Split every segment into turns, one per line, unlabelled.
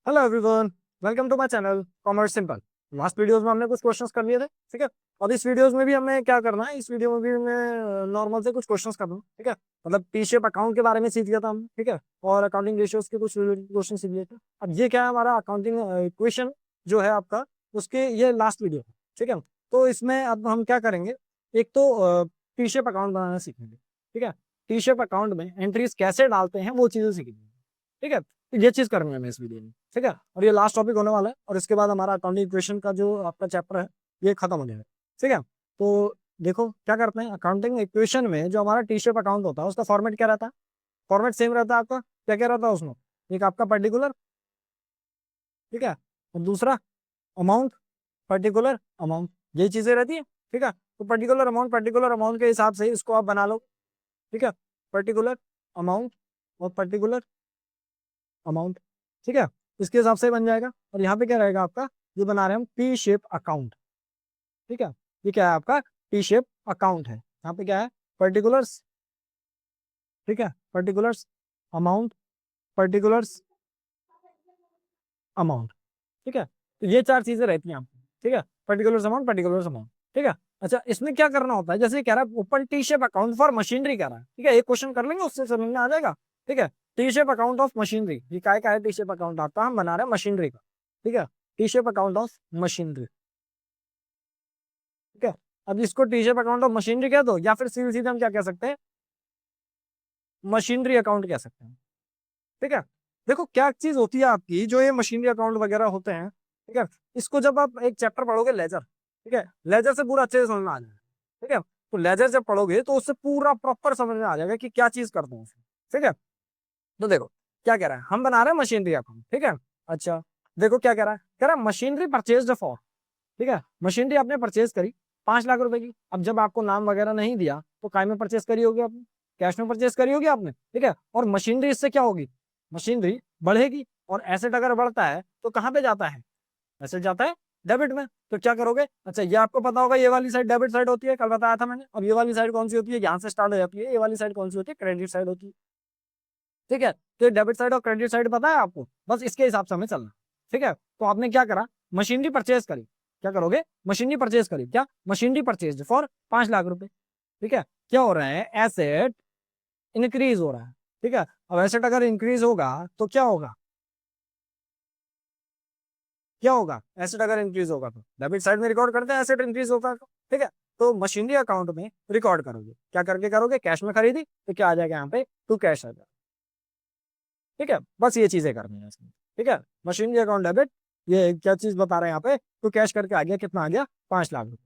Hello everyone, welcome to my channel commerce simple. Last videos में हमने कुछ questions कर लिए थे, ठीक है। अब इस वीडियोस में भी हमें क्या करना है, इस वीडियो में भी हमें नॉर्मल से कुछ क्वेश्चंस करना है, ठीक है। मतलब टी शेप अकाउंट के बारे में सीख लिया था हमने, ठीक है। और अकाउंटिंग रेशियोज के कुछ क्वेश्चन सीख लिए थे। अब ये क्या है, हमारा अकाउंटिंग इक्वेशन जो है आपका, उसके ये लास्ट वीडियो है, ठीक है। तो इसमें अब हम क्या करेंगे, एक तो टी शेप अकाउंट बनाना सीखेंगे, ठीक है। टी शेप अकाउंट में एंट्रीज कैसे डालते हैं वो चीजें सीखेंगे, ठीक है। तो ये चीज करूंगा मैं इस वीडियो में, ठीक है। और ये लास्ट टॉपिक होने वाला है, और इसके बाद हमारा अकाउंटिंग इक्वेशन का जो आपका चैप्टर है ये खत्म हो जाएगा, ठीक है। तो देखो क्या करते हैं, अकाउंटिंग इक्वेशन में जो हमारा टी शेप अकाउंट होता है उसका फॉर्मेट क्या रहता है। फॉर्मेट सेम रहता है आपका, क्या क्या रहता है उसमें। एक आपका पर्टिकुलर, ठीक है। और दूसरा अमाउंट, पर्टिकुलर अमाउंट, यही चीजें रहती है, ठीक है। तो पर्टिकुलर अमाउंट के हिसाब से इसको आप बना लो, ठीक है। पर्टिकुलर अमाउंट और पर्टिकुलर अमाउंट, ठीक है। इसके हिसाब से बन जाएगा। और यहाँ पे क्या रहेगा आपका, जो बना रहे हैं हम टी शेप अकाउंट, ठीक है। ये क्या है आपका, टी शेप अकाउंट है। यहाँ पे क्या है, पर्टिकुलर्स, ठीक है। पर्टिकुलर्स अमाउंट, पर्टिकुलर्स अमाउंट, ठीक है। तो ये चार चीजें रहती हैं आपकी, ठीक है। पर्टिकुलर्स अमाउंट, पर्टिकुलर्स अमाउंट, ठीक है। अच्छा, इसमें क्या करना होता है, जैसे कह रहा है open T shape account for machinery कह रहा है, ठीक है। एक क्वेश्चन कर लेंगे उससे समझ में आ जाएगा, ठीक है। T shape account of machinery, ये काय का है टी शेप अकाउंट आपका, हम बना रहे हैं मशीनरी का, ठीक है। T shape account of machinery, ठीक है। अब इसको T shape account of machinery कह दो, या फिर सीधे सीधे हम क्या कह सकते हैं, मशीनरी अकाउंट कह सकते हैं, ठीक है। देखो क्या चीज होती है आपकी, जो ये मशीनरी अकाउंट वगैरह होते हैं, ठीक है। इसको जब आप एक चैप्टर पढ़ोगे लेजर, ठीक है, लेजर से पूरा अच्छे से समझ में आ जाएगा, ठीक है। तो लेजर जब पढ़ोगे तो उससे पूरा प्रॉपर समझ में आ जाएगा कि क्या चीज करते हैं उसमें, ठीक है। तो देखो क्या कह रहा है, हम बना रहे हैं मशीनरी अकाउंट, ठीक है। अच्छा, देखो क्या कह रहा है, कह रहा है मशीनरी परचेज फॉर, ठीक है। मशीनरी आपने परचेज करी 5 लाख रुपए की। अब जब आपको नाम वगैरह नहीं दिया तो काय में परचेज करी होगी आपने, कैश में परचेज करी होगी आपने, ठीक है। और मशीनरी इससे क्या होगी, मशीनरी बढ़ेगी। और एसेट अगर बढ़ता है तो कहाँ पे जाता है, एसेट जाता है डेबिट में। तो क्या करोगे, अच्छा ये आपको पता होगा, ये वाली साइड डेबिट साइड होती है, कल बताया था मैंने। और ये वाली साइड कौन सी होती है, यहाँ से स्टार्ट हो जाती है, ये वाली साइड कौन सी होती है, क्रेडिट साइड होती है, ठीक है। तो डेबिट साइड और क्रेडिट साइड पता है आपको, बस इसके हिसाब से हमें चलना, ठीक है। तो आपने क्या करा, मशीनरी परचेज करी, क्या करोगे, मशीनरी परचेज करी, क्या मशीनरी परचेज फॉर 5 लाख रुपए, ठीक है। क्या हो रहा है, एसेट इंक्रीज हो रहा है, ठीक है। अब एसेट अगर इंक्रीज होगा तो क्या होगा, क्या होगा, एसेट अगर इंक्रीज होगा तो डेबिट साइड में रिकॉर्ड करते हैं, एसेट इंक्रीज होगा तो, ठीक है। तो मशीनरी अकाउंट में रिकॉर्ड करोगे, क्या करके करोगे, कैश में खरीदी तो क्या आ जाएगा यहाँ पे, टू कैश आ जाएगा, ठीक है। बस ये चीजें करनी है इसमें, ठीक है। मशीनरी अकाउंट डेबिट, ये क्या चीज बता रहे हैं यहाँ पे, तो कैश करके आ गया, कितना आ गया, 5 लाख रुपए,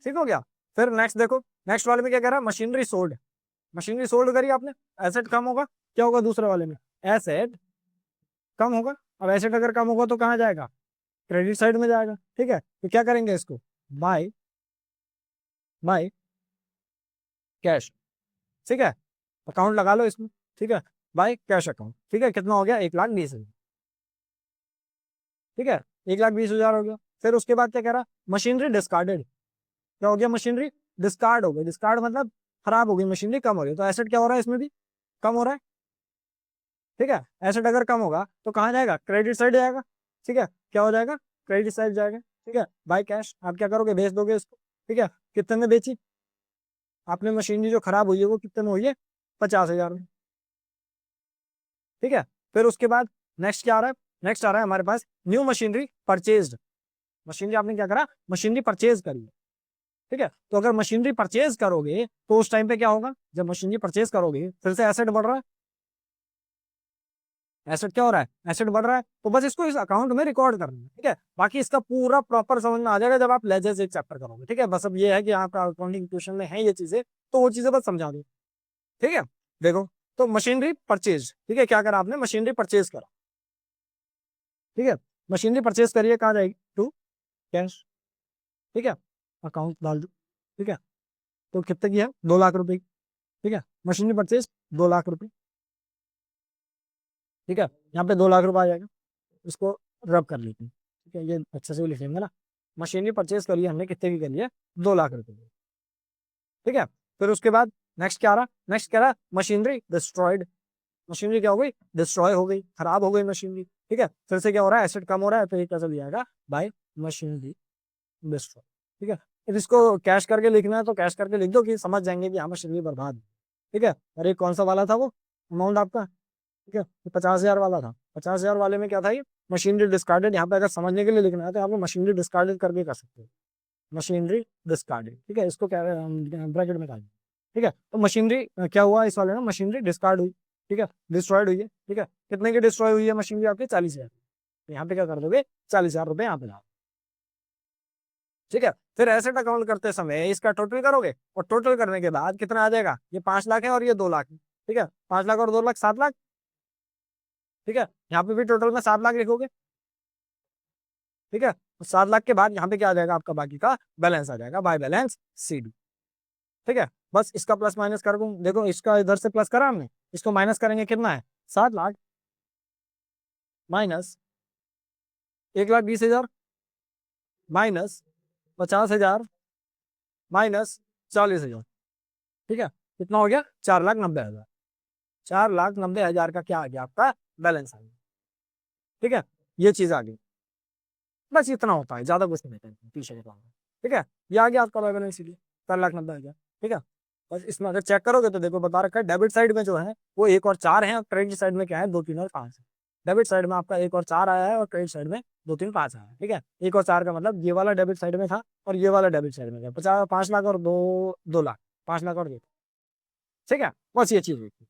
ठीक हो गया। फिर नेक्स्ट देखो, नेक्स्ट वाले में क्या कह रहा है, मशीनरी सोल्ड, मशीनरी सोल्ड करी आपने, एसेट कम होगा, क्या होगा दूसरे वाले में, एसेट कम होगा। अब एसेट अगर कम होगा तो कहाँ जाएगा, क्रेडिट साइड में जाएगा, ठीक है। तो क्या करेंगे इसको, बाय बाय कैश, ठीक है। अकाउंट लगा लो इसमें, ठीक है। बाय कैश अकाउंट, ठीक है। कितना हो गया, 1,20,000, ठीक है। 1,20,000 हो गया। फिर उसके बाद क्या कह रहा, मशीनरी डिस्कार्डेड, क्या हो गया, मशीनरी डिस्कार्ड हो गई, डिस्कार्ड मतलब खराब हो गई मशीनरी, कम हो गई। तो एसेट क्या हो रहा है इसमें भी, कम हो रहा है, ठीक है। एसेट अगर कम होगा तो कहाँ जाएगा, क्रेडिट साइड जाएगा, ठीक है। क्या हो जाएगा, क्रेडिट साइड जाएगा, ठीक है। बाय कैश, आप क्या करोगे, बेच दोगे इसको, ठीक है। कितने में बेची आपने मशीनरी, जो खराब हुई है वो कितने में हुई है, 50,000 में, ठीक है। फिर उसके बाद नेक्स्ट क्या आ रहा है, नेक्स्ट आ रहा है हमारे पास न्यू मशीनरी परचेज, मशीनरी आपने क्या करा, मशीनरी परचेज करी, ठीक है। तो अगर मशीनरी परचेज करोगे तो उस टाइम पे क्या होगा, जब मशीनरी परचेज करोगे फिर से एसेट बढ़ रहा है, एसेट क्या हो रहा है, एसेट बढ़ रहा है। तो बस इसको इस अकाउंट में रिकॉर्ड करना है, ठीक है। बाकी इसका पूरा प्रॉपर समझ में आ जाएगा जब आप लेजर से चैप्टर करोगे, ठीक है। बस अब ये है कि आपका अकाउंटिंग क्वेश्चन में है ये चीजें, तो वो चीजें बस समझा दो, ठीक है। देखो, तो मशीनरी परचेज, ठीक है, क्या करा आपने, मशीनरी परचेज करा, ठीक है। मशीनरी परचेज करिए, कहाँ जाएगी, टू कैश, ठीक है। अकाउंट डाल दो, ठीक है। तो कितने की है, 2 लाख रुपए की, ठीक है। मशीनरी परचेज 2 लाख रुपए, ठीक है। यहाँ पे 2 लाख रुपए आ जाएगा, इसको रब कर लेते हैं, ठीक है। ये अच्छे से लिख लेंगे ना, मशीनरी परचेज करिए हमने, कितने की करी है, 2 लाख रुपए की, ठीक है। फिर उसके बाद नेक्स्ट क्या आ रहा, नेक्स्ट क्या रहा, मशीनरी डिस्ट्रॉयड, मशीनरी क्या हो गई, डिस्ट्रॉय हो गई, खराब हो गई मशीनरी। ठीक है, फिर से क्या हो रहा है, एसेट कम हो रहा है, तो ये कैसे लिया जाएगा, बाय मशीनरी डिस्ट्रॉय। ठीक है, फिर इसको कैश करके लिखना है तो कैश करके लिख दो कि समझ जाएंगे कि हाँ मशीनरी बर्बाद है। ठीक है, अरे कौन सा वाला था वो अमाउंट आपका, ठीक है, 50,000 वाला था। 50,000 वाले में क्या था, ये मशीनरी डिस्कार्डेड। यहाँ पे अगर समझने के लिए लिखना है तो आप मशीनरी डिस्कार्डेड करके कर सकते हो, मशीनरी डिस्कार्डेड। ठीक है, इसको क्या ब्रैकेट में डाल, ठीक है। तो मशीनरी क्या हुआ इस वाले में, मशीनरी डिस्कार्ड हुई, ठीक है, डिस्ट्रॉयड हुई है। ठीक है, कितने की डिस्ट्रॉय हुई है मशीनरी आपकी, 40,000। तो यहाँ पे क्या कर दोगे, 40,000 रुपए यहाँ पे डाल। ठीक है, फिर एसेट अकाउंट करते समय इसका टोटल करोगे, और टोटल करने के बाद कितना आ जाएगा, ये 5 लाख है और ये 2 लाख है। ठीक है, 5 लाख और 2 लाख 7 लाख। ठीक है, यहाँ पे भी टोटल में 7 लाख लिखोगे। ठीक है, तो 7 लाख के बाद यहाँ पे क्या आ जाएगा, आपका बाकी का बैलेंस आ जाएगा, बाय बैलेंस शीट। ठीक है, बस इसका प्लस माइनस कर दूं, देखो इसका इधर से प्लस करा हमने, इसको माइनस करेंगे कितना है, 7 लाख माइनस 1,20,000 माइनस 50,000 माइनस 40,000। ठीक है, कितना हो गया, 4,90,000। 4,90,000 का क्या आ गया, आपका बैलेंस आ गया। ठीक है, ये चीज आ गई, बस इतना होता है, ज्यादा कुछ नहीं होता है पीछे के काम में। ठीक है, ये आ गया आपका बैलेंस इसीलिए 4,90,000। ठीक है, बस इसमें अगर चेक करोगे तो देखो बता रखा है, डेबिट साइड में जो है वो 1 और 4 है, और क्रेडिट साइड में क्या है, 2, 3 और 5 है। डेबिट साइड में आपका 1 और 4 आया है, और क्रेडिट साइड में 2, 3, 5 आया है। ठीक है, 1 और 4 का मतलब ये वाला डेबिट साइड में था, और ये वाला डेबिट साइड में था, 5 लाख और 2 लाख, 5 लाख और 2। ठीक है, बस ये चीज हुई थी।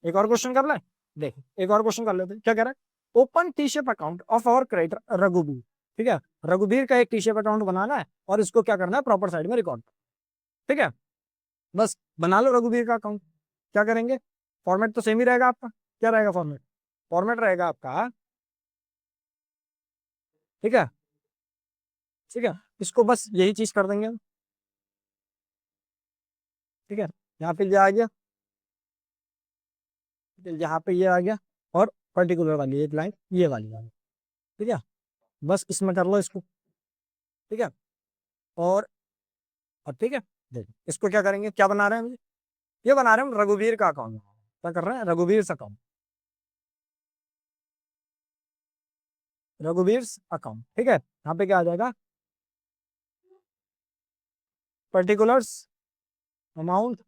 एक और क्वेश्चन कर ले, देख एक और क्वेश्चन कर लेते हैं। क्या कह रहा है, open T shape account of our creditor Raghubir. ठीक है, रघुबीर का एक टी शेप अकाउंट बनाना है, और इसको क्या करना है, प्रॉपर साइड में रिकॉर्ड। ठीक है, बस बना लो रघुबीर का अकाउंट। क्या करेंगे, फॉर्मेट तो सेम ही रहेगा आपका, क्या रहेगा फॉर्मेट, फॉर्मेट रहेगा आपका। ठीक है, ठीक है, इसको बस यही चीज कर देंगे हम। ठीक है, यहाँ पे ये आ गया, यहाँ पे ये आ गया, और पर्टिकुलर वाली एक लाइन ये वाली लाइन। ठीक है, बस इसमें कर लो इसको। ठीक है, और ठीक है, देखो इसको क्या करेंगे, क्या बना रहे हैं हम, ये बना रहे हैं हम रघुवीर का अकाउंट। क्या कर रहे हैं, रघुवीर अकाउंट, रघुवीर अकाउंट। ठीक है, यहाँ पे क्या आ जाएगा, पर्टिकुलर्स अमाउंट,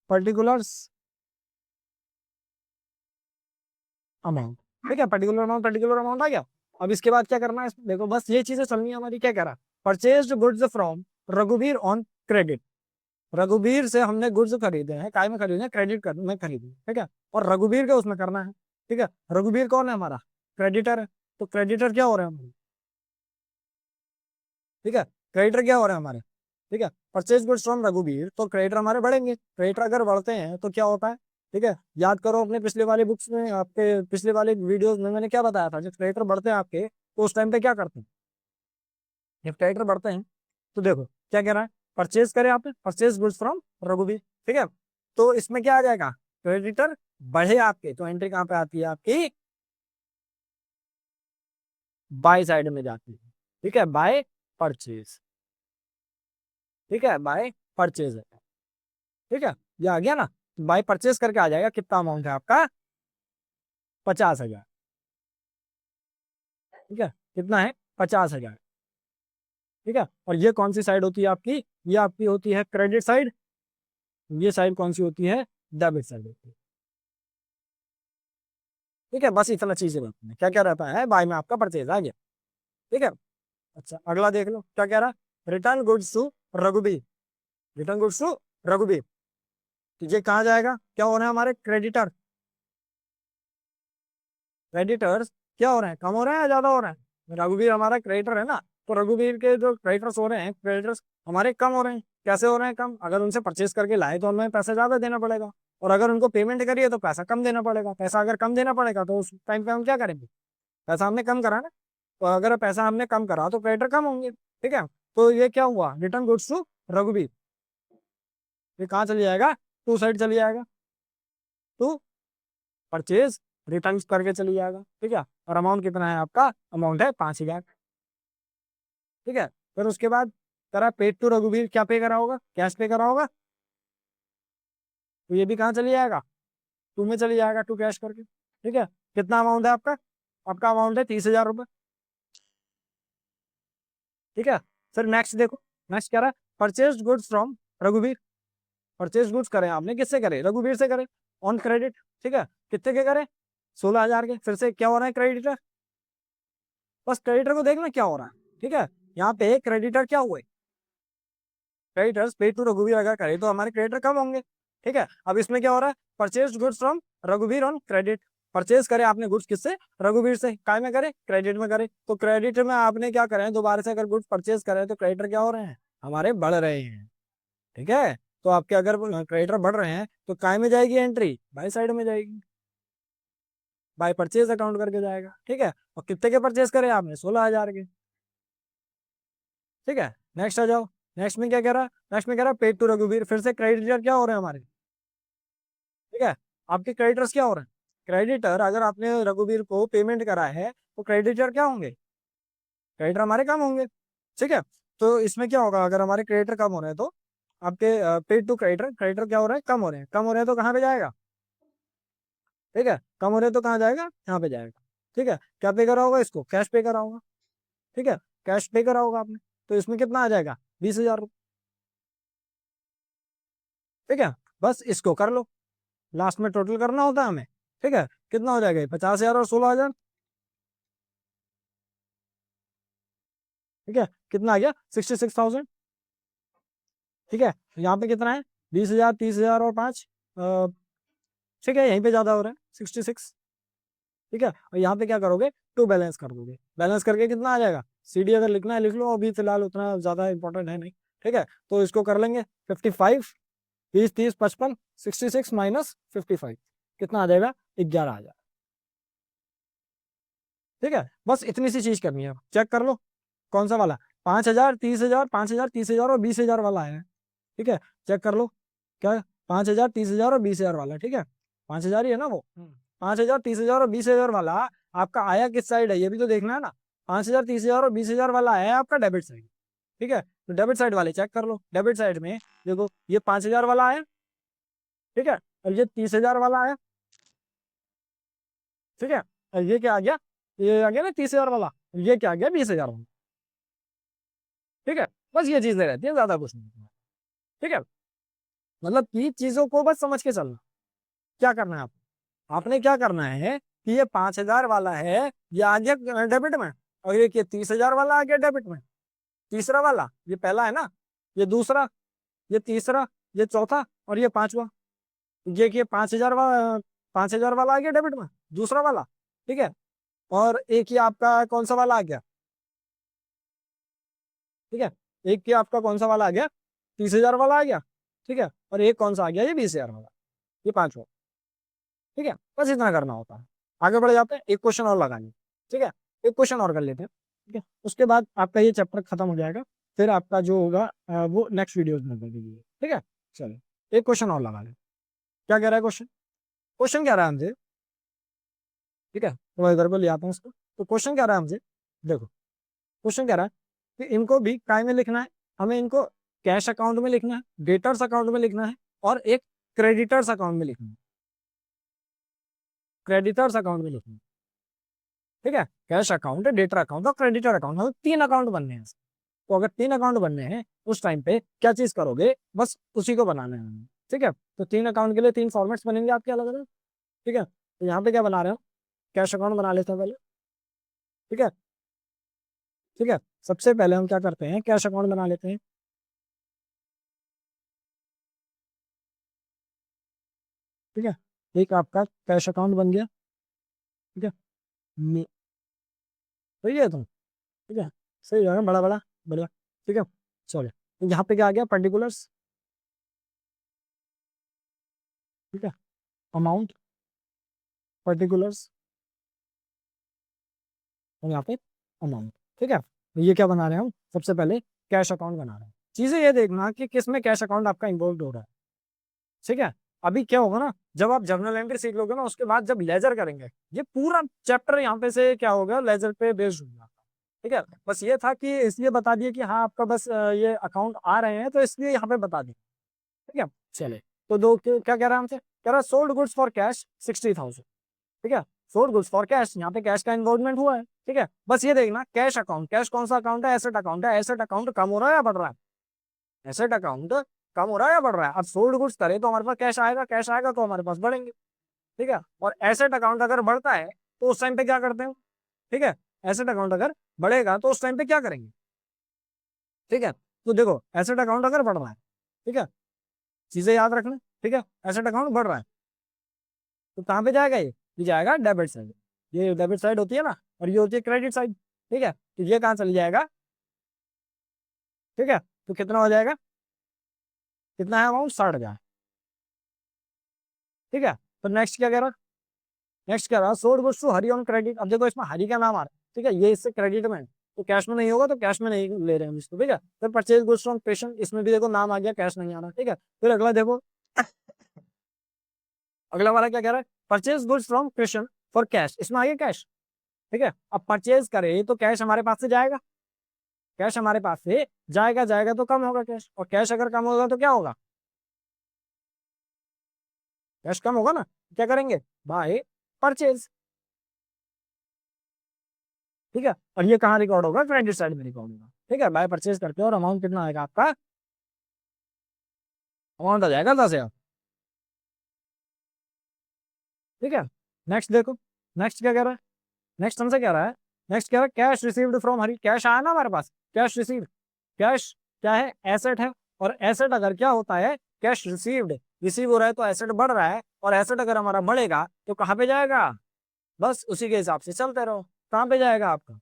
पर्टिकुलर्स अमाउंट। ठीक है, पर्टिकुलर अमाउंट आ गया। अब इसके बाद क्या करना है, देखो बस ये चीजें चलनी है हमारी। क्या कह रहा है, परचेज गुड्स फ्रॉम रघुवीर ऑन क्रेडिट। रघुवीर से हमने गुड्स खरीदे हैं, काय में खरीदे हैं, क्रेडिट कर में खरीदे। ठीक है, और रघुवीर का उसमें करना है। ठीक है, रघुवीर कौन है, हमारा क्रेडिटर है, तो क्रेडिटर क्या हो रहे हैं हमारे। ठीक है, क्रेडिटर क्या हो रहे हैं हमारे। ठीक है, परचेज गुड्स फ्रॉम रघुवीर, तो क्रेडिटर हमारे बढ़ेंगे, क्रेडिटर अगर बढ़ते हैं तो क्या होता है। ठीक है, याद करो अपने पिछले वाले बुक्स में, आपके पिछले वाले वीडियोस में मैंने क्या बताया था, जब क्रेडिटर बढ़ते हैं आपके तो उस टाइम पे क्या करते हैं, जब क्रेडिटर बढ़ते हैं तो देखो क्या कह रहा है, परचेज करें आपने, परचेज गुड्स फ्रॉम रघुवीर। ठीक है, तो इसमें क्या आ जाएगा, क्रेडिटर बढ़े आपके, तो एंट्री कहाँ पे आती है आपकी, बाय साइड में जाती है। ठीक है, बाय परचेज। ठीक है, बाय परचेज है। ठीक है, ये आ गया ना, बाय परचेज करके आ जाएगा, कितना अमाउंट है आपका, 50,000। ठीक है, कितना है, 50,000। ठीक है, और ये कौन सी साइड होती है आपकी, ये आपकी होती है क्रेडिट साइड, ये साइड कौन सी होती है, डेबिट साइड होती है। ठीक है, बस इतना चीजें बनती है, क्या क्या रहता है, बाय में आपका परचेज आ गया। ठीक है, अच्छा अगला देख लो क्या कह रहा है, return goods to Raghubir, return goods to Raghubir. तो ये कहाँ जाएगा, क्या हो रहा है, हमारे क्रेडिटर, क्रेडिटर्स क्या हो रहे हैं, कम हो रहे हैं या ज्यादा हो रहे हैं, रघुवीर हमारा क्रेडिटर है ना, तो रघुवीर के जो क्रेडिटर्स हो रहे हैं, क्रेडिटर्स हमारे कम हो रहे हैं। कैसे हो रहे हैं कम, अगर उनसे परचेज करके लाए तो हमें पैसा ज्यादा देना पड़ेगा, और अगर उनको पेमेंट करिए तो पैसा कम देना पड़ेगा। पैसा अगर कम देना पड़ेगा तो उस टाइम पे हम क्या करेंगे, पैसा हमने कम करा ना, तो अगर पैसा हमने कम करा तो क्रेडिटर कम होंगे। ठीक है, तो ये क्या हुआ, रिटर्न गुड्स टू रघुवीर, ये कहाँ चली जाएगा, टू साइड चली जाएगा, टू परचेज रिटर्न करके चली जाएगा। ठीक है, और अमाउंट कितना है आपका, अमाउंट है 5,000। ठीक है, फिर उसके बाद करा पेड टू रघुवीर, क्या पे करा होगा, कैश पे करा होगा, तो ये भी कहाँ चली जाएगा, टू में चली जाएगा, टू कैश करके। ठीक है, कितना अमाउंट है आपका? आपका अमाउंट है 30,000 रुपये। ठीक है, फिर नेक्स्ट देखो, नेक्स्ट क्या रहा है? परचेज गुड्स फ्रॉम रघुवीर। परचेज गुड्स करें आपने, किससे करे? रघुवीर से करे, ऑन क्रेडिट। ठीक है, कितने के करे? 16,000 के। फिर से क्या हो रहा है? क्रेडिटर। बस क्रेडिटर को देखना क्या हो रहा है। ठीक है, यहाँ पे क्रेडिटर क्या हुए? क्रेडिटर्स पेड टू रघुवीर अगर करे तो हमारे क्रेडिटर कम होंगे। ठीक है, अब इसमें क्या हो रहा है? परचेज गुड्स फ्रॉम रघुवीर ऑन क्रेडिट। परचेज करे आपने गुड्स किससे? रघुवीर से। काय में करे? क्रेडिट में करे। तो क्रेडिट में आपने क्या करे? दोबारा से अगर गुड्स परचेज करे तो क्रेडिटर क्या हो रहे हैं? हमारे बढ़ रहे हैं। ठीक है, तो आपके अगर क्रेडिटर बढ़ रहे हैं तो काय में जाएगी एंट्री? बाय साइड में जाएगी, बाय परचेज अकाउंट करके जाएगा। ठीक है, और कितने के परचेज करे आपने? 16,000 के। ठीक है, नेक्स्ट आ जाओ। नेक्स्ट में क्या कह रहा है? नेक्स्ट में कह रहा है पेड टू रघुवीर। फिर से क्रेडिटर क्या हो रहे हैं हमारे? ठीक है, आपके क्रेडिटर्स क्या हो रहे हैं? क्रेडिटर अगर आपने रघुवीर को पेमेंट करा है तो क्रेडिटर क्या होंगे? क्रेडिटर हमारे कम होंगे। ठीक है, तो इसमें क्या होगा? अगर हमारे क्रेडिटर कम हो रहे हैं तो आपके पेड टू क्रेडिटर, क्रेडिटर क्या हो रहे हैं? कम हो रहे हैं। कम हो रहे हैं तो कहाँ पे जाएगा? ठीक है, कम हो रहे हैं तो कहाँ जाएगा? यहाँ पे जाएगा। ठीक है, क्या पे करा होगा? इसको कैश पे करा होगा। ठीक है, कैश पे करा होगा आपने, तो इसमें कितना आ जाएगा? 20,000 रुपये। ठीक है, बस इसको कर लो, लास्ट में टोटल करना होता है हमें। ठीक है, कितना हो जाएगा? 50,000 और 16,000। ठीक है, कितना आ गया? 66,000। ठीक है, तो यहाँ पे कितना है? 20,000, 30,000 और 5। ठीक है, यहीं पे ज्यादा हो रहा है, 66। ठीक है, और यहाँ पे क्या करोगे? टू बैलेंस कर दोगे। बैलेंस करके कितना आ जाएगा? सीडी अगर लिखना है लिख लो, अभी फिलहाल उतना ज्यादा इंपॉर्टेंट है नहीं। ठीक है, तो इसको कर लेंगे 55, 20, 30, 55, 66 माइनस 55, कितना आ जाएगा? 11 आ जाएगा। ठीक है, बस इतनी सी चीज करनी है। चेक कर लो कौन सा वाला? 5,000, 30,000, 5,000, 30,000 और 20,000 वाला है। ठीक है, चेक कर लो क्या? 5,000, 30,000 और 20,000 वाला। ठीक है, 5,000 ही है ना वो? 5,000, 30,000 और 20,000 वाला आपका आया किस साइड है ये भी तो देखना है ना। 5,000, 30,000 और 20,000 वाला है आपका डेबिट साइड। ठीक है, तो डेबिट साइड वाले चेक कर लो। डेबिट साइड में देखो, ये 5,000 वाला है। ठीक है, और ये 30,000 वाला है। ठीक है, और ये क्या आ गया? ये आ गया ना 30,000 वाला। ये क्या आ गया? 20,000 वाला। ठीक है, बस ये चीजें रहती है, ज्यादा कुछ नहीं। ठीक है, मतलब कि चीजों को बस समझ के चलना। क्या करना है आपने क्या करना है कि ये 5,000 वाला है, ये आ गया डेबिट में, और ये 30,000 वाला आ गया डेबिट में। तीसरा वाला ये पहला है ना, ये दूसरा, ये तीसरा, ये चौथा और ये पांचवा। ये 5,000 वाला, 5,000 वाला आ गया डेबिट में, दूसरा वाला। ठीक है, और एक ये आपका कौन सा वाला आ गया? ठीक है, एक ये आपका कौन सा वाला आ गया? 30,000 वाला आ गया। ठीक है, और एक कौन सा आ गया? ये 20,000 वाला, ये पांचवा। ठीक है, बस इतना करना होता है। आगे बढ़ जाते हैं, एक क्वेश्चन और लगाएंगे। ठीक है, एक क्वेश्चन और कर लेते हैं। ठीक है, उसके बाद आपका ये चैप्टर खत्म हो जाएगा। फिर आपका जो होगा वो नेक्स्ट वीडियोस में कर दीजिए। ठीक है, चलिए एक क्वेश्चन और लगा लें। क्या कह रहा है क्वेश्चन? क्वेश्चन क्या रहा है हमसे? ठीक है, तो मैं इधर को ले आता हूँ इसको। तो क्वेश्चन क्या रहा है हमसे? देखो, क्वेश्चन कह रहा है कि इनको भी काय में लिखना है। हमें इनको कैश अकाउंट में लिखना है, डेटर्स अकाउंट में लिखना है, और एक क्रेडिटर्स अकाउंट में लिखना है। क्रेडिटर्स अकाउंट में लिखना है। ठीक है, कैश अकाउंट, डेटर अकाउंट और क्रेडिटर अकाउंट, मतलब 3 अकाउंट बनने हैं। तो अगर 3 अकाउंट बनने हैं उस टाइम पे क्या चीज करोगे? बस उसी को बनाना है हमें। ठीक है, तो 3 अकाउंट के लिए 3 फॉर्मेट्स बनेंगे आपके अलग अलग। ठीक है, तो यहाँ पे क्या बना रहे हो? कैश अकाउंट बना लेते हैं पहले। ठीक है, ठीक है, सबसे पहले हम क्या करते हैं? कैश अकाउंट बना लेते हैं। ठीक है, एक आपका कैश अकाउंट बन गया। ठीक है, मे- सही है तुम? ठीक है, सही है, बड़ा बड़ा बढ़िया। ठीक है, चलो, तो यहाँ पे क्या आ गया? पर्टिकुलर्स। ठीक है, अमाउंट, पर्टिकुलर्स, और यहाँ पे अमाउंट। ठीक है, तो ये क्या बना रहे हैं हम? सबसे पहले कैश अकाउंट बना रहे हैं। चीजें ये देखना कि किस में कैश अकाउंट आपका इन्वॉल्व हो रहा है। ठीक है, अभी क्या होगा ना, जब आप जर्नल एंट्री सीख लोगे ना, उसके बाद जब लेजर करेंगे, ये पूरा चैप्टर यहाँ पे से क्या होगा? लेजर पे बेस्ड होगा। ठीक है, बस ये था कि इसलिए बता दिए कि हाँ आपका बस ये अकाउंट आ रहे हैं, तो इसलिए यहाँ पे बता दिए। ठीक है, चले, तो क्या कह रहा है हमसे? कह रहा सोल्ड गुड्स फॉर कैश 60,000, ठीक है। सोल्ड गुड्स फॉर कैश, यहाँ पे कैश का इन्वॉल्वमेंट हुआ है, ठीक है। बस ये देखना कैश अकाउंट, कैश कौन सा अकाउंट है, एसेट अकाउंट है, एसेट अकाउंट कम हो रहा है या बढ़ रहा है, एसेट अकाउंट कम हो रहा है या बढ़ रहा है। अब सोल्ड गुड्स करे तो हमारे पास कैश आएगा, कैश आएगा तो हमारे पास बढ़ेंगे, ठीक है। और एसेट अकाउंट अगर बढ़ता है तो उस टाइम पे क्या करते हैं, ठीक है। एसेट अकाउंट अगर बढ़ेगा तो उस टाइम पे क्या करेंगे, ठीक है। तो देखो एसेट अकाउंट अगर बढ़ रहा है, ठीक है, चीजें याद रखना, ठीक है। एसेट अकाउंट बढ़ रहा है तो कहाँ पे जाएगा, ये जाएगा डेबिट साइड, ये डेबिट साइड होती है ना, और ये होती है क्रेडिट साइड, ठीक है। तो ये कहाँ चली जाएगा, ठीक है। तो कितना हो जाएगा, कितना है अमाउंट, 60,000, ठीक है। तो नेक्स्ट क्या कह रहा, नेक्स्ट कह रहा sold goods to Hari on credit. अब देखो इसमें हरी का नाम आ रहा है, ठीक है, ये इससे क्रेडिट में है, तो कैश में नहीं होगा तो कैश में नहीं ले रहे हैं हम इसको, ठीक है। फिर परचेज गुड्स फ्रॉम पेशेंट, इसमें भी देखो नाम आ गया, कैश नहीं आ रहा, ठीक है। फिर अगला देखो, अगला वाला क्या कह रहा है, purchase goods from Krishan for cash, इसमें आ गया कैश, ठीक है। अब परचेज करे तो कैश हमारे पास से जाएगा, कैश हमारे पास से जाएगा, जाएगा तो कम होगा कैश, और कैश अगर कम होगा तो क्या होगा, कैश कम होगा ना, क्या करेंगे, बाय परचेज, ठीक है। और ये कहाँ रिकॉर्ड होगा, क्रेडिट साइड में रिकॉर्ड होगा, ठीक है। बाय परचेज करते हो और अमाउंट कितना आएगा आपका, अमाउंट आ जाएगा 10,000, ठीक है। नेक्स्ट देखो, नेक्स्ट क्या कह रहा है, नेक्स्ट हमसे कह रहा है, नेक्स्ट कह रहा है cash received from Hari, cash आया ना हमारे पास, कैश रिसीव्ड, कैश क्या है, एसेट है, और एसेट अगर क्या होता है, कैश रिसीव्ड, रिसीव हो रहा है तो एसेट बढ़ रहा है, और एसेट अगर हमारा बढ़ेगा तो कहाँ पे जाएगा, बस उसी के हिसाब से चलते रहो, कहाँ पे जाएगा आपका,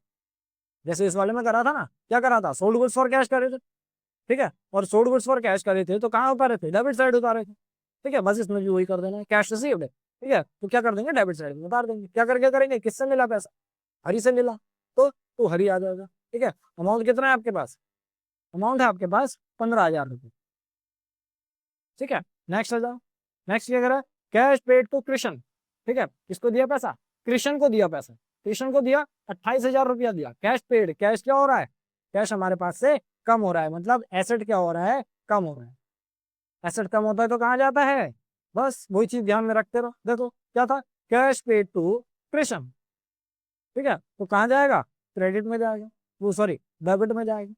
जैसे इस वाले में करा था ना, क्या करा था, सोल्ड गुड्स फॉर कैश करे थे, ठीक है। और सोल्ड गुड्स फॉर कैश करे थे तो कहाँ उतारे थे, डेबिट साइड उतारे थे, ठीक है। बस इसमें भी वही कर देना है, कैश रिसीव्ड है, ठीक है, तो क्या कर देंगे, डेबिट साइड में उतार देंगे, क्या करके करेंगे, किससे मिला पैसा, हरी से मिला, तो हरी आ जाएगा, ठीक है। अमाउंट कितना है आपके पास, अमाउंट है आपके पास 15,000 रुपये, ठीक है। नेक्स्ट आ जाओ, नेक्स्ट क्या करा, कैश पेड टू कृष्ण, ठीक है, किसको दिया पैसा, कृष्ण को दिया पैसा, कृष्ण को दिया 28,000 रुपया दिया, कैश पेड, कैश क्या हो रहा है, कैश हमारे पास से कम हो रहा है, मतलब एसेट क्या हो रहा है, कम हो रहा है, एसेट कम होता है तो कहाँ जाता है, बस वही चीज ध्यान में रखते रहो, देखो क्या था, कैश पेड टू कृष्ण, ठीक है, तो कहाँ जाएगा, क्रेडिट में जाएगा, वो सॉरी डेबिट में जाएगा,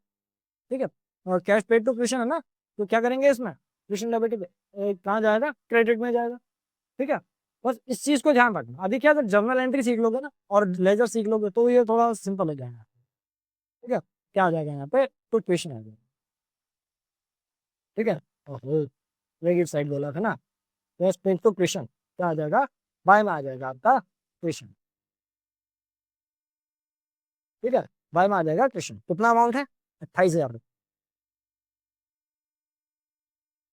ठीक है। और कैश पेड टू कृष्ण है ना, तो क्या करेंगे इसमें, कृष्ण डेबिट पे कहाँ जाएगा, क्रेडिट में जाएगा, ठीक है। बस इस चीज को ध्यान रखना, अभी क्या, जब जर्नल एंट्री सीख लोगे ना और लेजर सीख लोगे तो ये थोड़ा सिंपल हो जाएगा, ठीक है। क्या आ जाएगा यहाँ पे, तो क्वेश्चन आ जाएगा, ठीक है। ओहो, क्रेडिट साइड बोला था ना, कैश पेड टू कृष्ण क्या आ जाएगा, बाय में आ जाएगा आपका कृष्ण, ठीक है। बाय में आ जाएगा कृष्ण, कितना अमाउंट है, 28,000 रुपये,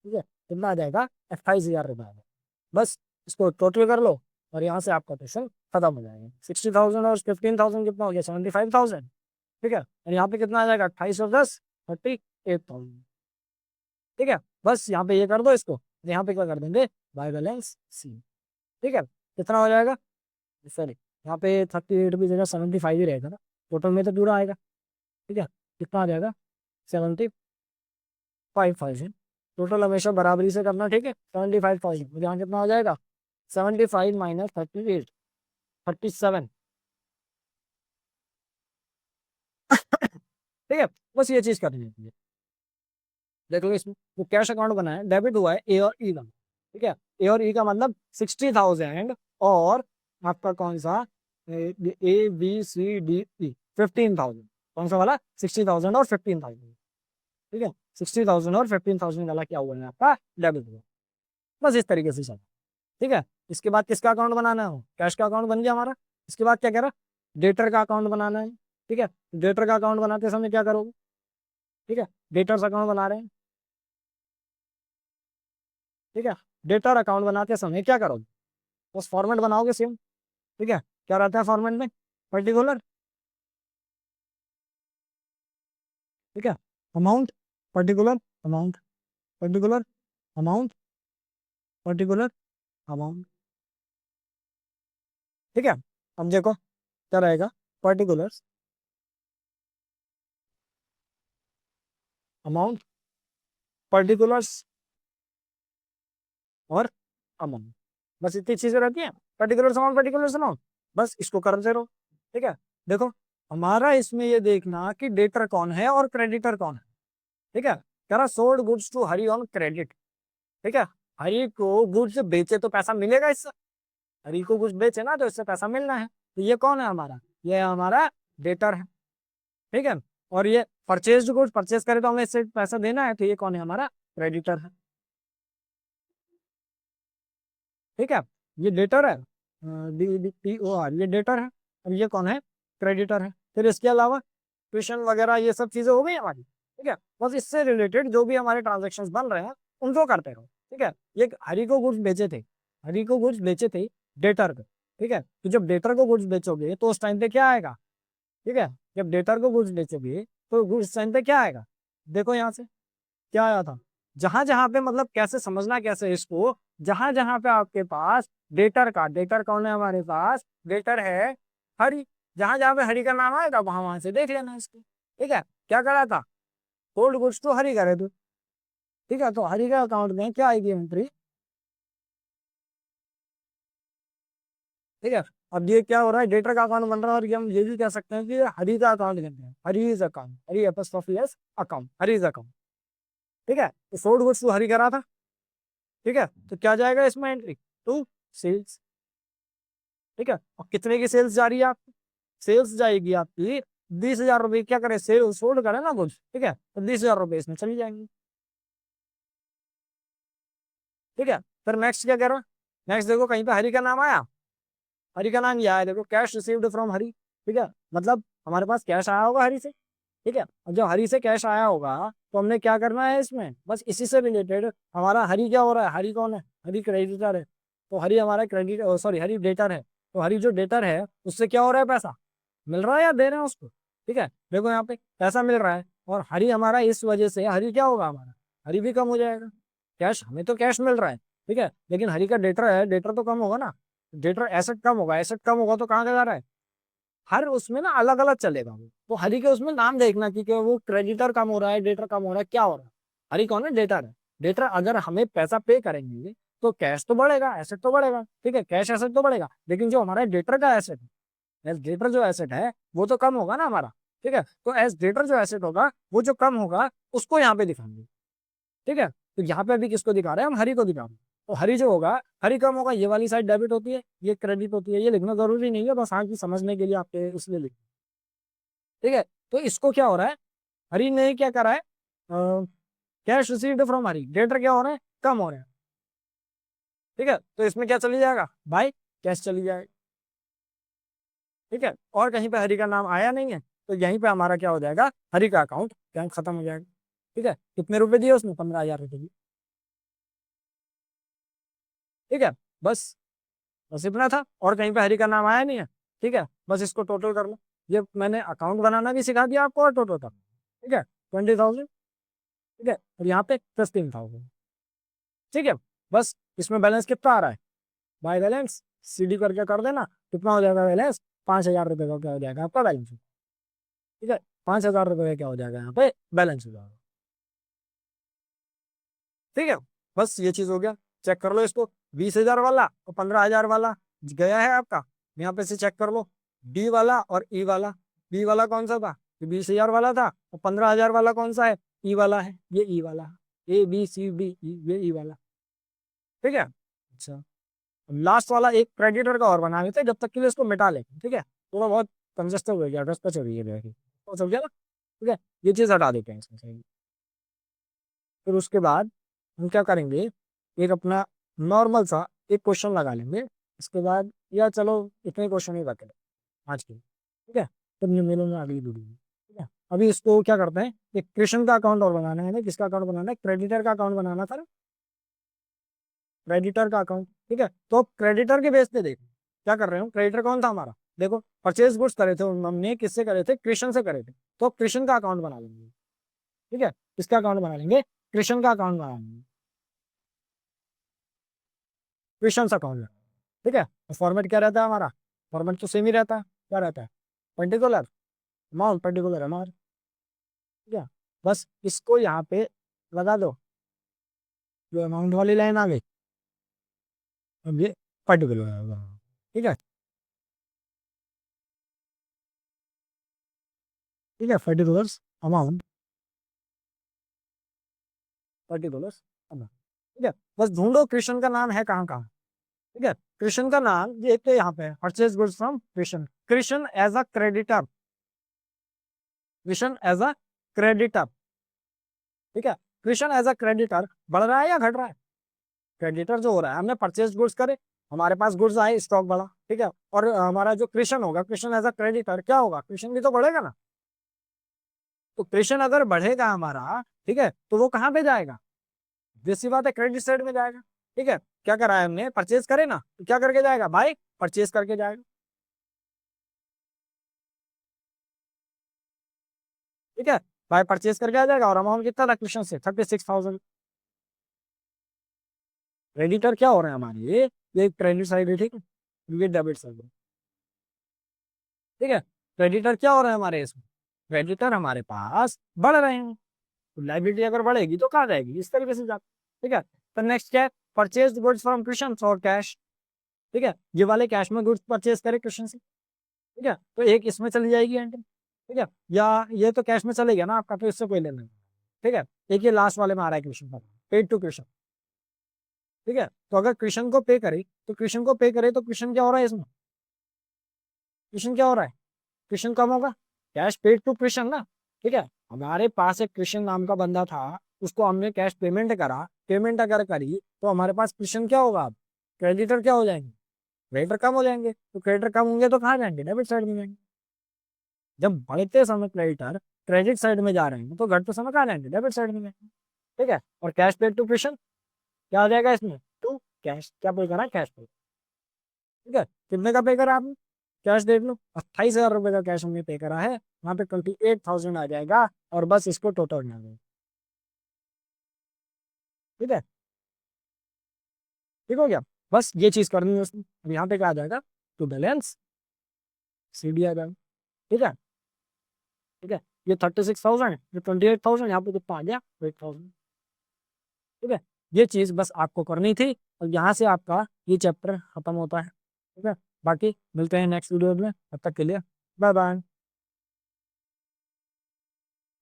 ठीक है। कितना आ जाएगा, 28,000 रुपये आ जाएगा। बस इसको टोटल कर लो और यहाँ से आपका क्वेश्चन खत्म हो जाएगा, 60,000 और 15,000 कितना हो गया, 75,000, ठीक है। और यहाँ पे कितना आ जाएगा, 28 और 10, 38,000, ठीक है। बस यहाँ पे ये कर दो इसको, यहाँ पे क्या कर देंगे, बाय बैलेंस सी, ठीक है। कितना हो जाएगा, सॉरी यहाँ पे 38 भी जगह 75 ही रहेगा ना, टोटल में तो पूरा आएगा, ठीक है। कितना आ जाएगा, 75,000, टोटल हमेशा बराबरी से करना, ठीक है। 75,000 यहाँ कितना हो जाएगा, 75 माइनस 38, 37, ठीक है। बस ये चीज करनी है, देख लो इसमें जो कैश अकाउंट बना है, डेबिट हुआ है ए और ई का, ठीक है। ए और ई का मतलब 60,000 और आपका कौन सा, A B C D E 15,000, कौन सा वाला, 60,000 और 15,000, ठीक है। 60,000 और 15,000 वाला क्या हुआ है आपका, डेबिट हुआ, बस इस तरीके से चला, ठीक है। इसके बाद किसका अकाउंट बनाना है, कैश का अकाउंट बन गया हमारा। इसके बाद क्या कह रहा, डेटर का अकाउंट बनाना है, ठीक है। डेटर का अकाउंट बनाते समय क्या करोगे, ठीक है, डेटर्स अकाउंट बना रहे हैं, ठीक है। डेटर अकाउंट बनाते समय क्या करोगे, बस फॉर्मेट बनाओगे सेम, ठीक है। क्या रहता है फॉर्मेट में, पर्टिकुलर, ठीक है, amount, particular amount, particular amount, particular amount, ठीक है। अब देखो क्या रहेगा, पर्टिकुलर अमाउंट, पर्टिकुलर्स और अमाउंट, बस इतनी चीजें रहती हैं, पर्टिकुलर अमाउंट, बस इसको करते रहो। ठीक है, देखो हमारा इसमें ये देखना कि डेटर कौन है और क्रेडिटर कौन है। ठीक है, कह रहा sold goods to Hari on credit. ठीक है, हरी को गुड्स बेचे तो पैसा मिलेगा इससे, हरी को गुड्स बेचे ना तो इससे पैसा मिलना है, तो ये कौन है हमारा, ये हमारा डेटर है। ठीक है, और ये परचेज गुड्स परचेज करे तो हमें इससे पैसा देना है, तो ये कौन है हमारा क्रेडिटर है। ठीक है, ये डेटर है, DTOR ये डेटर है, और ये कौन है क्रेडिटर है। फिर इसके अलावा ट्यूशन वगैरह ये सब चीजें हो गई हमारी। ठीक है, बस इससे रिलेटेड जो भी हमारे ट्रांजेक्शन बन रहे हैं उनको करते रहो। ठीक है, ये हरी को गुड्स बेचे थे, हरी को गुड्स बेचे थे डेटर को। ठीक है, तो जब डेटर को गुड्स बेचोगे तो उस टाइम पे क्या आएगा। ठीक है, जब डेटर को गुड्स बेचोगे तो गुड्स टाइम पे क्या आएगा, देखो यहाँ से क्या आया था, जहां जहां पे मतलब कैसे समझना कैसे है इसको, जहां जहां पे आपके पास डेटर का, डेटर कौन है हमारे पास, डेटर है हरी, जहां जहां पे हरी का नाम आएगा वहां वहां से देख लेना इसको। ठीक है, क्या करा था, सोल्ड गुड्स टू हरी करे तो। ठीक है, तो हरी का अकाउंट में क्या आएगी एंट्री। ठीक है, अब ये क्या हो रहा है, डेटर का अकाउंट बन रहा है, और ये हम ये भी कह सकते हैं कि ये हरी का अकाउंट कहते हैं, Hari is account, Hari apostrophe S account, Hari is account. ठीक है, तो सोल्ड गुड्स टू हरी करा था। ठीक है, तो क्या जाएगा इसमें एंट्री, टू सेल्स। ठीक है, और कितने की सेल्स जा रही है आपकी, सेल्स जाएगी आपकी 20,000 रुपए, क्या करे सेल सोल्ड करे ना कुछ। ठीक है, तो 20,000 रुपए इसमें चली जाएंगे। ठीक है, फिर नेक्स्ट क्या कह रहा, नेक्स्ट देखो कहीं पे हरी का नाम आया, हरी का नाम ये आया, देखो कैश रिसीव्ड फ्रॉम हरी। ठीक है, मतलब हमारे पास कैश आया होगा हरी से। ठीक है, और जब हरी से कैश आया होगा तो हमने क्या करना है इसमें, बस इसी से रिलेटेड हमारा हरी क्या हो रहा है, हरी कौन है, हरी क्रेडिटर है, तो हरी हमारा क्रेडिट सॉरी हरी डेटर है, तो हरी जो डेटर है उससे क्या हो रहा है, पैसा मिल रहा है या दे रहे हैं उसको। ठीक है, देखो यहाँ पे पैसा मिल रहा है, और हरी हमारा इस वजह से हरी क्या होगा हमारा, हरी भी कम हो जाएगा, कैश हमें तो कैश मिल रहा है। ठीक है, लेकिन हरी का डेटर है, डेटर तो कम होगा ना, डेटर एसेट कम होगा, एसेट कम होगा तो कहाँ जा रहा है, हर उसमें ना अलग अलग चलेगा वो, तो हरी के उसमें नाम देखना कि वो क्रेडिटर कम हो रहा है, डेटर कम हो रहा है, क्या हो रहा है। हरी कौन है, डेटर है। डेटर अगर हमें पैसा पे करेंगे तो कैश तो बढ़ेगा, एसेट तो बढ़ेगा। ठीक है, कैश एसेट तो बढ़ेगा, लेकिन जो हमारा डेटर का एसेट है, एज डेटर जो एसेट है वो तो कम होगा ना हमारा। ठीक है, तो एज डेटर जो एसेट होगा वो जो कम होगा उसको यहाँ पे दिखाएंगे। ठीक है, तो यहाँ पे अभी किसको दिखा रहे हैं, हम हरी को दिखा रहे हैं, तो हरी जो होगा, हरी कम होगा, ये वाली साइड डेबिट होती है, ये क्रेडिट होती है, ये लिखना जरूरी नहीं है, बस हाँ की समझने के लिए आपके उसमें लिख। ठीक है, तो इसको क्या हो रहा है, हरी ने क्या करा है, cash received from Hari, debtor क्या हो रहा है, कम हो रहा है। ठीक है, तो इसमें क्या चली जाएगा भाई, कैश चली जाएगा। ठीक है, और कहीं पे हरी का नाम आया नहीं है, तो यहीं पे हमारा क्या हो जाएगा, हरी का अकाउंट बैंक खत्म हो जाएगा। ठीक है, कितने रुपए दिए उसने, 15,000 रुपए दिए। ठीक है, बस बस इतना था, और कहीं पे हरी का नाम आया नहीं है। ठीक है, बस इसको टोटल कर लो, ये मैंने अकाउंट बनाना भी सिखा दिया आपको और टोटल कर। ठीक है, 20,000। ठीक है, और यहाँ पे 15,000। ठीक है, बस इसमें बैलेंस कितना आ रहा है, बाय बैलेंस सीडी करके कर देना, कितना हो जाएगा बैलेंस, 5,000 रुपये का क्या हो जाएगा आपका बैलेंस। ठीक है, 5,000 रुपये का क्या हो जाएगा यहाँ पे बैलेंस हो जाएगा। ठीक है, बस ये चीज हो गया, चेक कर लो इसको, 20,000 वाला और 15,000 वाला गया है आपका, यहाँ पे से चेक कर लो, डी वाला और ई वाला। बी वाला कौन सा था, 20,000 वाला था, और 15,000 वाला कौन सा है, ई वाला है, ये ई वाला, ABCDE ये ई वाला। ठीक है, अच्छा लास्ट वाला एक क्रेडिटर का और बना लेते हैं, जब तक के लिए इसको मिटा लेंगे। ठीक है, थोड़ा बहुत कंजस्टिव हो गया, रस पे चल रही है तो समझ गया ना। ठीक है, ये चीज हटा देते हैं इसमें से। फिर उसके बाद हम क्या करेंगे, एक अपना नॉर्मल सा एक क्वेश्चन लगा लेंगे, इसके बाद या चलो इतने क्वेश्चन ही रखें आज के। ठीक है, तब ये मिलेंगे अगली वीडियो में। ठीक है, अभी इसको क्या करते हैं, एक कृष्ण का अकाउंट और बनाना है ना, किसका अकाउंट बनाना है, क्रेडिटर का अकाउंट बनाना था, क्रेडिटर का अकाउंट। ठीक है, तो क्रेडिटर के बेस पे देखो क्या कर रहे हो, क्रेडिटर कौन था हमारा, देखो परचेज गुड्स करे थे हमने, किससे करे थे, कृष्ण से करे थे, तो कृष्ण का अकाउंट बना लेंगे। ठीक है, किसका अकाउंट बना लेंगे, कृष्ण का अकाउंट बना लेंगे, कृष्ण अकाउंट। ठीक है, फॉर्मेट क्या रहता है हमारा, फॉर्मेट तो सेम ही रहता है, क्या रहता है, पर्टिकुलर अमाउंट, पर्टिकुलर अमाउंट। ठीक है, बस इसको यहाँ पे लगा दो, जो अमाउंट वाली लाइन आ गई, अब ये पर्टिकुलर, ठीक है, ठीक है, $40 अमाउंट, $40 अमाउंट, ठीक है। बस ढूंढो कृष्ण का नाम है कहाँ कहाँ, ठीक है। कृष्ण का नाम ये तो यहाँ पे purchase goods from Krishna, Krishna as a creditor, Krishna as a creditor, ठीक है। कृष्ण एज अ क्रेडिटर बढ़ रहा है या घट रहा है? क्रेडिटर जो हो रहा है, हमने परचेज गुड्स करे, हमारे पास गुड्स आए, स्टॉक बढ़ा, ठीक है। और हमारा जो कृष्ण होगा, कृष्ण एज अ क्रेडिटर क्या होगा, कृष्ण भी तो बढ़ेगा ना। तो कृष्ण अगर बढ़ेगा हमारा, ठीक है, तो वो कहाँ पे जाएगा? जैसी बात है, क्रेडिट साइड में जाएगा, ठीक है। क्या करा है हमने, परचेज करे ना, तो क्या करके जाएगा भाई, परचेज करके जाएगा, ठीक है। भाई परचेज करके आ जाएगा, और अमाउंट कितना था कृष्ण से, 36,000। क्रेडिटर क्या हो रहे हैं हमारे ये क्रेडिट साइड है, ठीक है, ये डेबिट साइड है, ठीक है। क्रेडिटर क्या हो रहा है हमारे इसमें, क्रेडिटर हमारे पास बढ़ रहे हैं, तो लाइबिलिटी अगर बढ़ेगी तो कहाँ जाएगी, इस तरीके से जाती, ठीक है। तो नेक्स्ट क्या है, परचेज गुड्स फ्रॉम कृष्ण और कैश, ठीक है, ये वाले कैश में गुड्स परचेज करे कृष्ण से, ठीक है, तो एक इसमें चली जाएगी एंट्री, ठीक है। या ये तो कैश में चलेगा ना आपका, तो इससे कोई लेना नहीं, ठीक है। एक ये लास्ट वाले में आ रहा है कृष्ण का, पेड टू कृष्ण, ठीक है। तो अगर कृष्ण को पे करे, तो कृष्ण को पे करे, तो कृष्ण क्या हो रहा है इसमें, कृष्ण क्या हो रहा है, कृष्ण कम होगा, कैश पेड टू कृष्ण ना, ठीक है। हमारे पास एक कृष्ण नाम का बंदा था, उसको हमने कैश पेमेंट करा, पेमेंट अगर करी, तो हमारे पास कृष्ण क्या होगा अब, क्रेडिटर क्या हो जाएंगे, क्रेडिटर कम हो जाएंगे, तो क्रेडिटर कम होंगे तो कहाँ जाएंगे, डेबिट साइड में जाएंगे। जब बढ़ते समय क्रेडिटर क्रेडिट साइड में जा रहे हैं, तो घटते समय कहाँ जाएंगे, डेबिट साइड में जाएंगे, ठीक है। और कैश पेड टू कृष्ण क्या हो जाएगा इसमें, टू कैश, क्या पे करा, कैश पे, ठीक है। कितने का पे करा आपने, कैश देख लो, 28,000 रुपए का कैश हमने पे करा है, वहां पे 28,000 आ जाएगा, और बस इसको टोटल ना दो, ठीक है, ठीक हो गया। बस ये चीज करनी है उसमें, अब यहाँ पे क्या आ जाएगा, टू बैलेंस सीडी आ जाएगा, ठीक है, ठीक है। ये 36,000, ये 28,000, यहाँ पे कितना आ गया, 8,000, ठीक है। ये चीज बस आपको करनी थी, और यहाँ से आपका ये चैप्टर खत्म होता है, ठीक है। बाकी मिलते हैं नेक्स्ट वीडियो में, तब तक के लिए बाय बाय।